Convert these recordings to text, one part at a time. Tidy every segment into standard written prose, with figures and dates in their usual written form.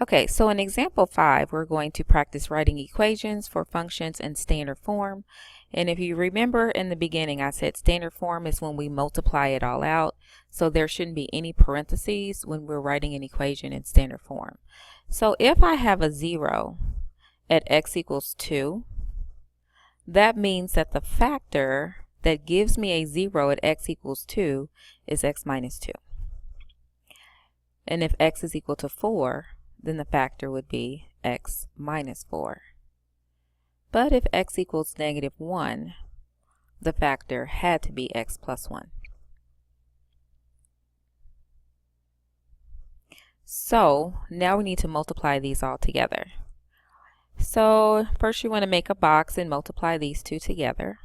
Okay, so in example 5, we're going to practice writing equations for functions in standard form. And if you remember in the beginning, I said standard form is when we multiply it all out. So there shouldn't be any parentheses when we're writing an equation in standard form. So if I have a 0 at x equals 2, that means that the factor that gives me a 0 at x equals 2 is x minus 2. And if x is equal to 4, then the factor would be x minus 4. But if x equals negative 1, the factor had to be x plus 1. So now we need to multiply these all together. So first you want to make a box and multiply these two together.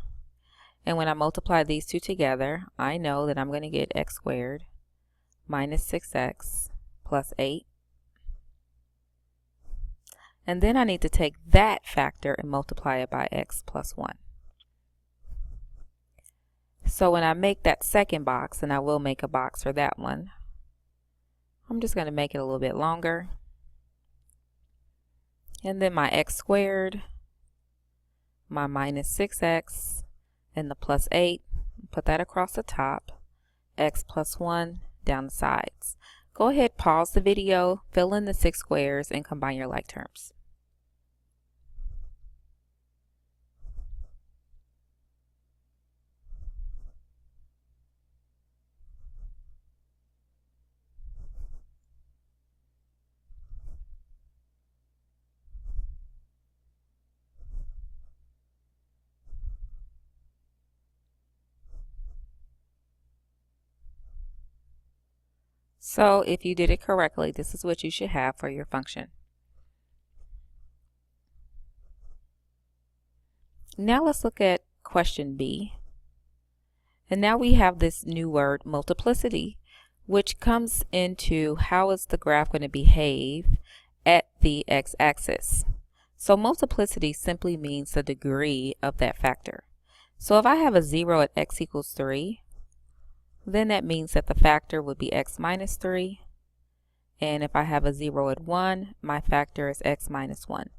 And when I multiply these two together, I know that I'm going to get x squared minus 6x plus 8. And then I need to take that factor and multiply it by x plus 1. So when I make that second box, and I will make a box for that one, I'm just going to make it a little bit longer. And then my x squared, my minus 6x, and the plus 8, put that across the top, x plus 1 down the sides. Go ahead, pause the video, fill in the 6 squares, and combine your like terms. So if you did it correctly, this is what you should have for your function. Now let's look at question B. And now we have this new word, multiplicity, which comes into how is the graph going to behave at the x-axis. So multiplicity simply means the degree of that factor. So if I have a 0 at x equals 3, then that means that the factor would be x minus 3. And if I have a 0 at 1, my factor is x minus 1.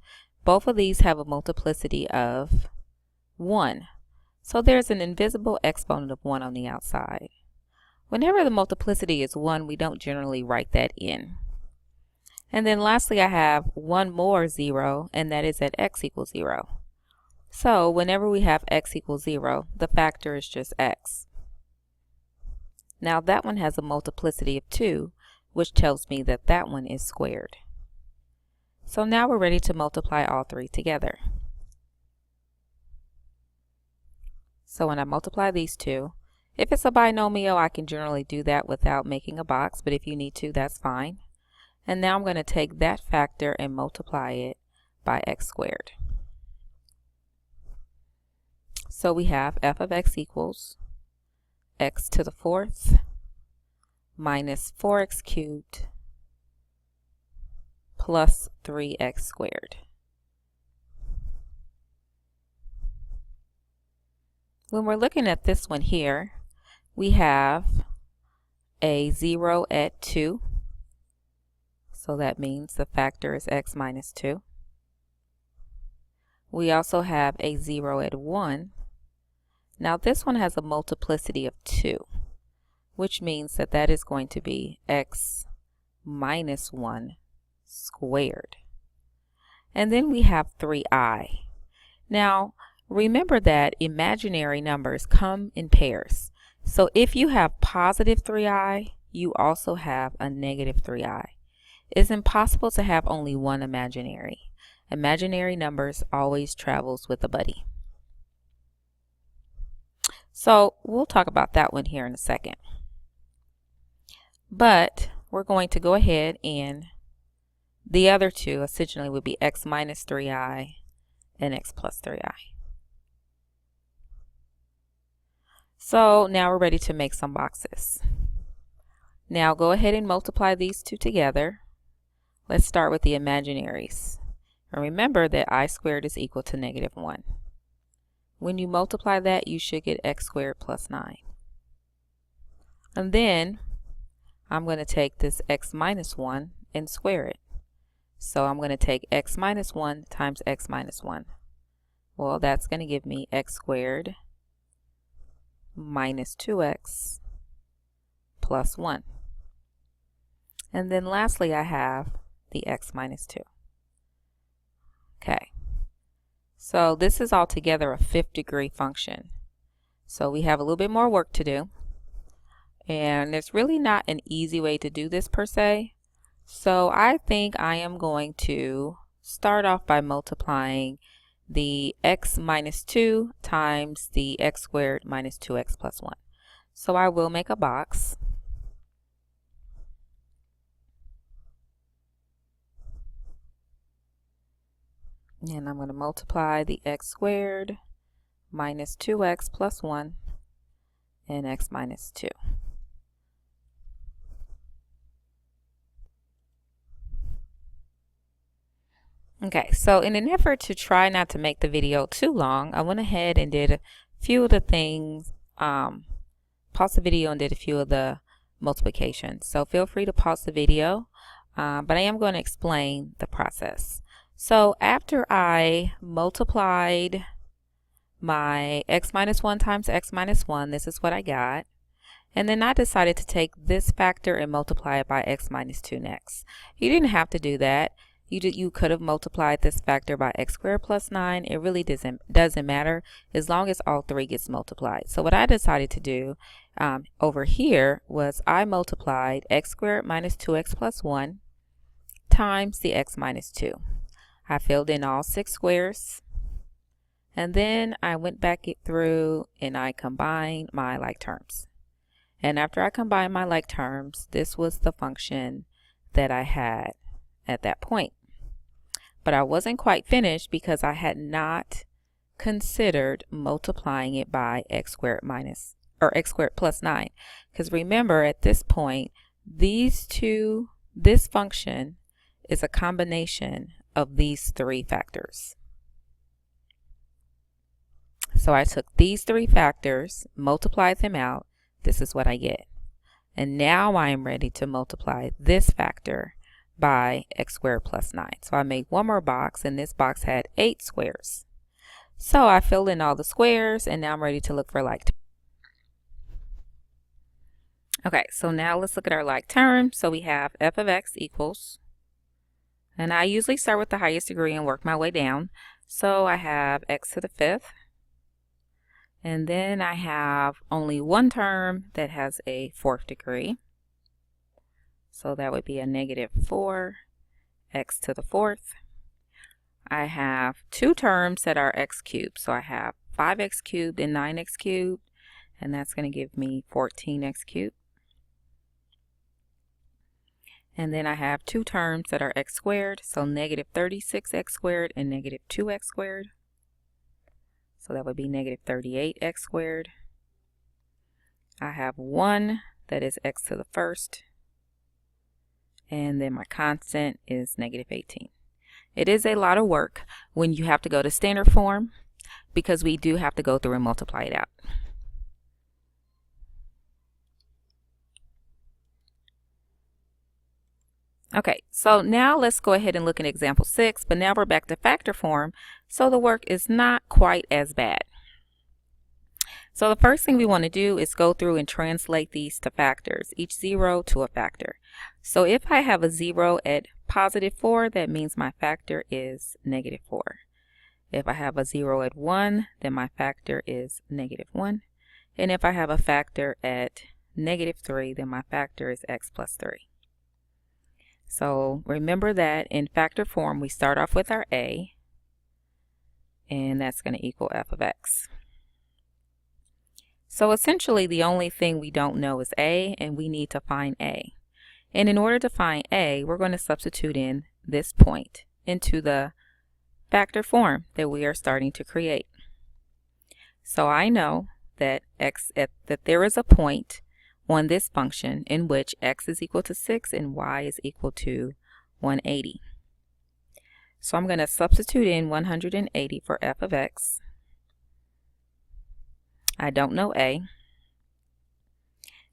Both of these have a multiplicity of 1. So there's an invisible exponent of 1 on the outside. Whenever the multiplicity is 1, we don't generally write that in. And then lastly, I have one more 0, and that is at x equals 0. So whenever we have x equals 0, the factor is just x. Now that one has a multiplicity of 2, which tells me that that one is squared. So now we're ready to multiply all three together. So when I multiply these two, if it's a binomial, I can generally do that without making a box, but if you need to, that's fine. And now I'm going to take that factor and multiply it by x squared. So we have f of x equals x to the 4th minus 4x cubed plus 3x squared. When we're looking at this one here, we have a 0 at 2. So that means the factor is x minus 2. We also have a 0 at 1. Now this one has a multiplicity of 2, which means that that is going to be x minus 1 squared. And then we have 3i. Now remember that imaginary numbers come in pairs. So if you have positive 3i, you also have a negative 3i. It's impossible to have only one imaginary. Imaginary numbers always travels with a buddy. So we'll talk about that one here in a second. But we're going to go ahead, and the other two essentially would be x minus 3i and x plus 3i. So now we're ready to make some boxes. Now go ahead and multiply these two together. Let's start with the imaginaries. And remember that I squared is equal to negative 1. When you multiply that, you should get x squared plus 9. And then I'm going to take this x minus 1 and square it. So I'm going to take x minus 1 times x minus 1. Well, that's going to give me x squared minus 2x plus 1. And then lastly, I have the x minus 2. Okay, so this is altogether a fifth degree function. So we have a little bit more work to do. And there's really not an easy way to do this per se. So I think I am going to start off by multiplying the x minus 2 times the x squared minus 2x plus 1. So I will make a box. And I'm going to multiply the x squared minus 2x plus 1 and x minus 2. Okay, so in an effort to try not to make the video too long, I went ahead and did a few of the things, paused the video and did a few of the multiplications. So feel free to pause the video, but I am going to explain the process. So after I multiplied my x minus 1 times x minus 1, this is what I got. And then I decided to take this factor and multiply it by x minus 2 next. You didn't have to do that. You could have multiplied this factor by x squared plus 9. It really doesn't matter as long as all three gets multiplied. So what I decided to do over here was I multiplied x squared minus 2x plus 1 times the x minus 2. I filled in all 6 squares. And then I went back through and I combined my like terms. And after I combined my like terms, this was the function that I had at that point. But I wasn't quite finished because I had not considered multiplying it by x squared plus 9. Because remember, at this point, this function is a combination of these three factors. So I took these three factors, multiplied them out. This is what I get. And now I am ready to multiply this factor by x squared plus 9. So I made one more box, and this box had 8 squares. So I filled in all the squares, and now I'm ready to look for like terms. Okay, so now let's look at our like terms. So we have f of x equals, and I usually start with the highest degree and work my way down. So I have x to the 5th. And then I have only one term that has a 4th degree. So that would be a negative 4 x to the 4th. I have two terms that are x cubed. So I have 5x cubed and 9x cubed. And that's going to give me 14x cubed. And then I have two terms that are x squared. So negative 36x squared and negative 2x squared. So that would be negative 38x squared. I have one that is x to the 1st. And then my constant is negative 18. It is a lot of work when you have to go to standard form because we do have to go through and multiply it out. Okay, so now let's go ahead and look at example 6, but now we're back to factor form, so the work is not quite as bad. So the first thing we want to do is go through and translate these to factors, each 0 to a factor. So if I have a 0 at positive 4, that means my factor is negative 4. If I have a 0 at 1, then my factor is negative 1. And if I have a factor at negative 3, then my factor is x plus 3. So remember that in factor form, we start off with our a, and that's going to equal f of x. So essentially, the only thing we don't know is a, and we need to find a. And in order to find a, we're going to substitute in this point into the factor form that we are starting to create. So I know that that there is a point on this function in which x is equal to 6 and y is equal to 180. So I'm going to substitute in 180 for f of x. I don't know a.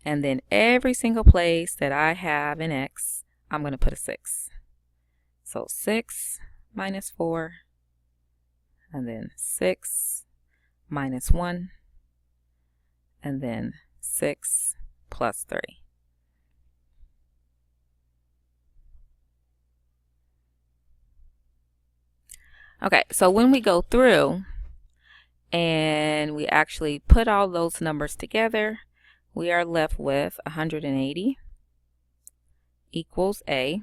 And then every single place that I have in x, I'm going to put a 6. So 6 minus 4, and then 6 minus 1, and then 6 plus 3. Okay, so when we go through and we actually put all those numbers together, we are left with 180 equals A.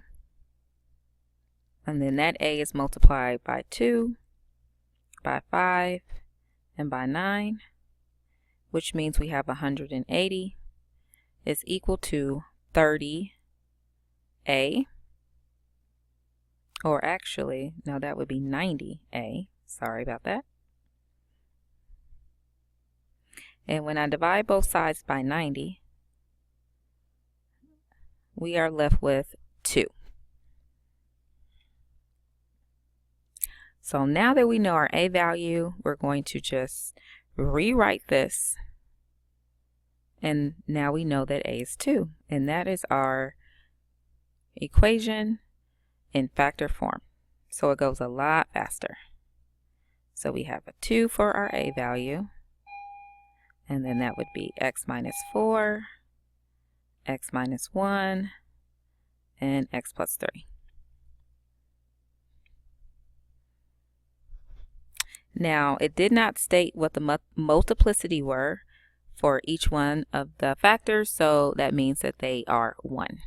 And then that A is multiplied by 2, by 5, and by 9, which means we have 180 is equal to 30A. Or actually, no, that would be 90A. Sorry about that. And when I divide both sides by 90, we are left with 2. So now that we know our A value, we're going to just rewrite this. And now we know that A is 2. And that is our equation in factor form. So it goes a lot faster. So we have a 2 for our A value. And then that would be x minus 4, x minus 1, and x plus 3. Now, it did not state what the multiplicity were for each one of the factors, so that means that they are 1.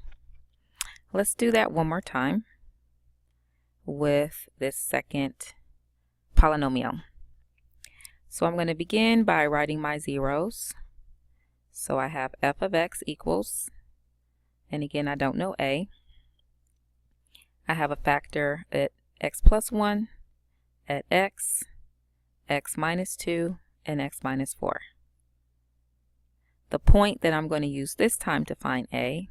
Let's do that one more time with this second polynomial. So I'm going to begin by writing my zeros. So I have f of x equals, and again I don't know A. I have a factor at x plus 1, at x, x minus 2, and x minus 4. The point that I'm going to use this time to find A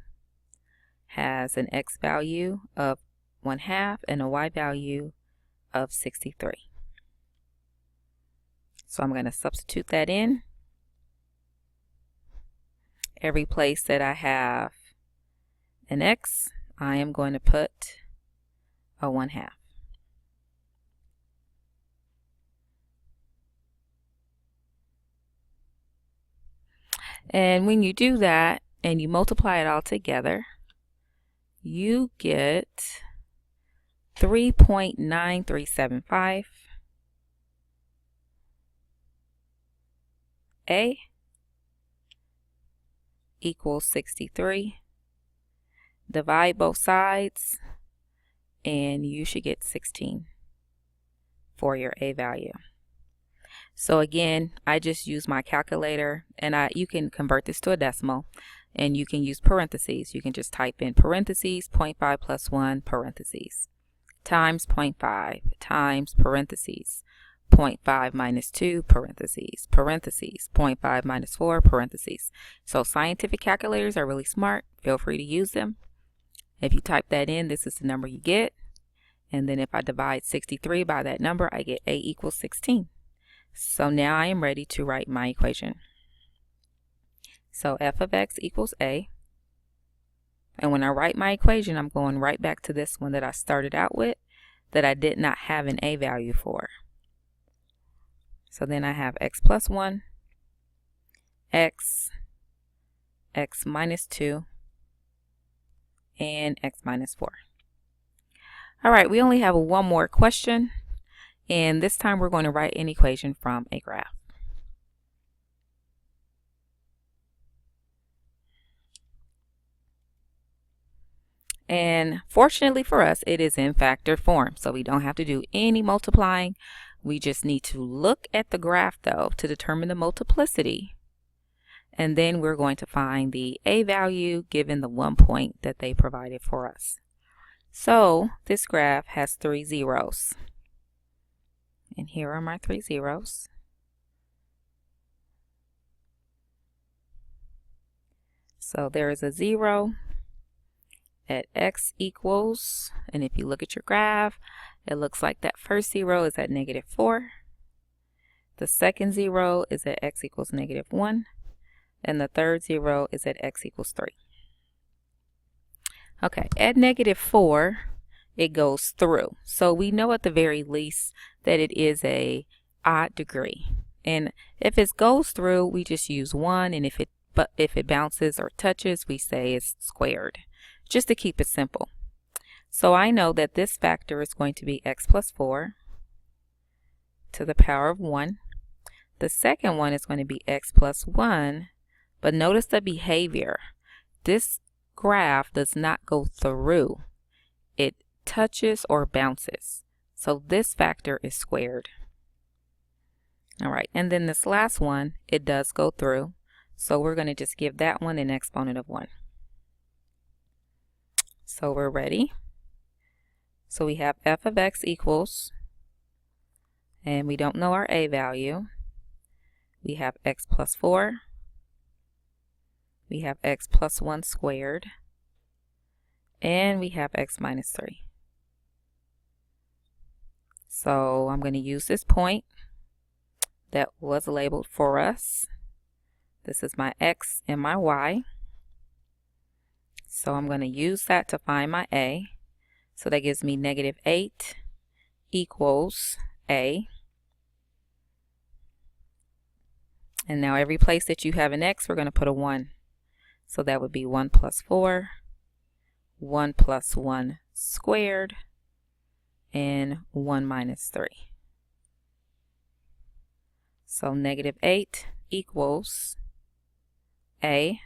has an x value of 1/2 and a y value of 63. So I'm going to substitute that in. Every place that I have an x, I am going to put a 1/2. And when you do that and you multiply it all together, you get 3.9375. A equals 63. Divide both sides and you should get 16 for your A value. So again, I just use my calculator, and you can convert this to a decimal, and you can use parentheses. You can just type in parentheses 0.5 plus 1 parentheses times 0.5 times parentheses 0.5 minus 2 parentheses 0.5 minus 4 parentheses. So scientific calculators are really smart. Feel free to use them. If you type that in, this is the number you get. And then if I divide 63 by that number, I get A equals 16. So now I am ready to write my equation. So f of x equals A. And when I write my equation, I'm going right back to this one that I started out with that I did not have an A value for. So then I have x plus 1, x, x minus 2, and x minus 4. All right, we only have one more question, and this time we're going to write an equation from a graph. And fortunately for us, it is in factor form, so we don't have to do any multiplying. We just need to look at the graph, though, to determine the multiplicity. And then we're going to find the A value given the 1 point that they provided for us. So this graph has 3 zeros. And here are my 3 zeros. So there is a 0 at x equals, and if you look at your graph, it looks like that first 0 is at -4. The second 0 is at x equals -1. And the third 0 is at x equals 3. Okay, at -4, it goes through. So we know at the very least that it is a odd degree. And if it goes through, we just use 1, and if it bounces or touches, we say it's squared, just to keep it simple. So I know that this factor is going to be x plus 4 to the power of 1. The second one is going to be x plus 1, but notice the behavior. This graph does not go through. It touches or bounces. So this factor is squared. All right, and then this last one, it does go through. So we're going to just give that one an exponent of 1. So we're ready. So we have f of x equals, and we don't know our a value. We have x plus 4. We have x plus 1 squared. And we have x minus 3. So I'm going to use this point that was labeled for us. This is my x and my y. So I'm going to use that to find my a. So that gives me negative 8 equals a. And now every place that you have an x, we're going to put a 1. So that would be 1 plus 4, 1 plus 1 squared, and 1 minus 3. So negative 8 equals a.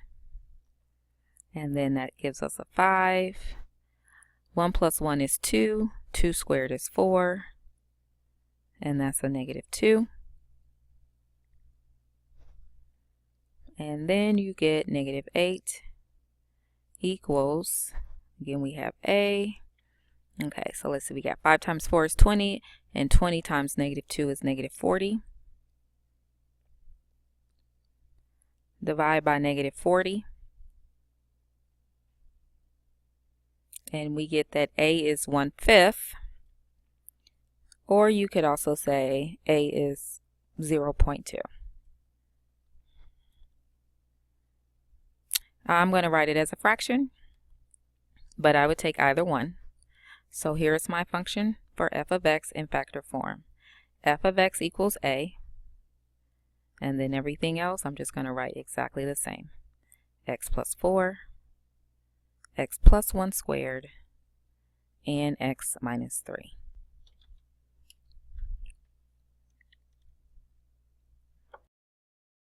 And then that gives us a 5. 1 plus 1 is 2. 2 squared is 4. And that's a negative 2. And then you get negative 8 equals, again we have a. Okay, so let's see, we got 5 times 4 is 20, and 20 times negative 2 is negative 40. Divide by negative 40. And we get that a is 1/5. Or you could also say a is 0.2. I'm going to write it as a fraction, but I would take either one. So here's my function for f of x in factor form. F of x equals a, and then everything else I'm just going to write exactly the same. X plus 4, x plus 1 squared, and x minus 3.